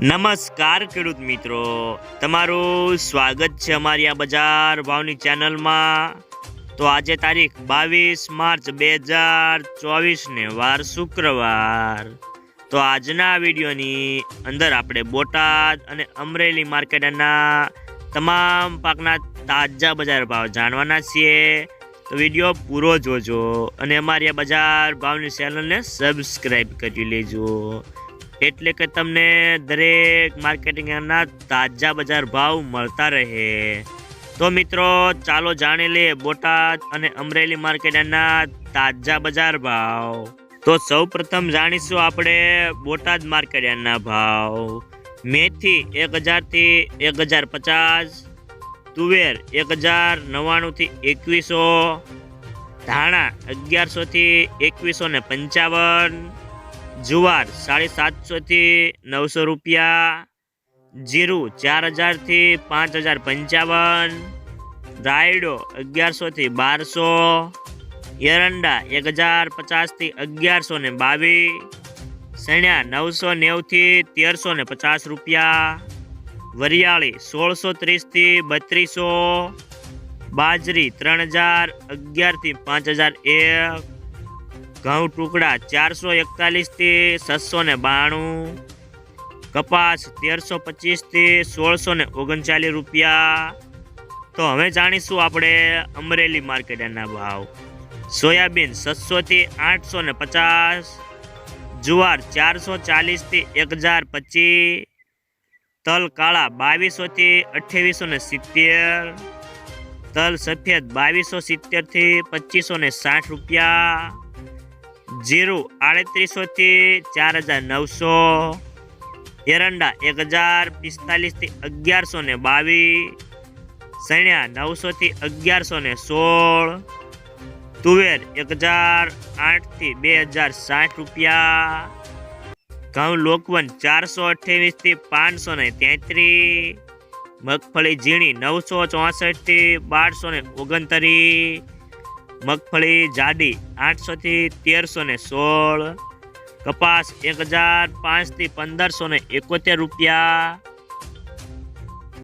નમસ્કાર ખેડૂત મિત્રો, તમારું સ્વાગત છે અમારી આ બજાર ભાવની ચેનલમાં। તો આજે તારીખ 22 માર્ચ 2024 ને વાર શુક્રવાર। તો આજના વિડીયોની અંદર આપણે બોટાદ અને અમરેલી માર્કેટના તમામ પાકના તાજા બજાર ભાવ જાણવાના છીએ। તો વિડીયો પૂરો જોજો અને અમારી આ બજાર ભાવની ચેનલને સબસ્ક્રાઈબ કરી લેજો, એટલે કે તમને દરેક માર્કેટિંગના તાજા બજાર ભાવ મળતા રહે। તો મિત્રો ચાલો જાણી લે બોટાદ અને અમરેલી માર્કેટના તાજા બજાર ભાવ। તો સૌ પ્રથમ જાણીશું આપણે બોટાદ માર્કેટના ભાવ। મેથી 1000 થી 1050, તુવેર 1099 થી 2100, ધાણા 1100 થી 2155, जुवार 750 થી 900 रुपया, जीरु 4000 થી 5055, रायडो 1100 થી 1200, एरंडा 1050 થી 1122, सण्या 990 થી 1350 रुपया, वरियाળી 1630 થી 3200, बाजरी 3011 થી 5001, घઉં ટુકડા 441 થી 692, કપાસ 1325 થી 1639 રૂપિયા। તો હવે જાણીશું આપણે અમરેલી માર્કેટના ભાવ। સોયાબીન 600 થી 850, જુવાર 440 થી 1025, તલ કાળા 2200 થી 2870, તલ સફેદ 2270 થી 2560 રૂપિયા, जीरु 3800 થી 4900, एरंडा 1045 થી 1122, सण्या 900 થી 1116, तुवेर 1008 થી 2060 રૂપિયા, ઘઉં લોકવન 428 થી 533, મગફળી ઝીણી 964 થી 1229, મગફળી જાડી 800 થી 1316, કપાસ 1005 થી 1571 રૂપિયા,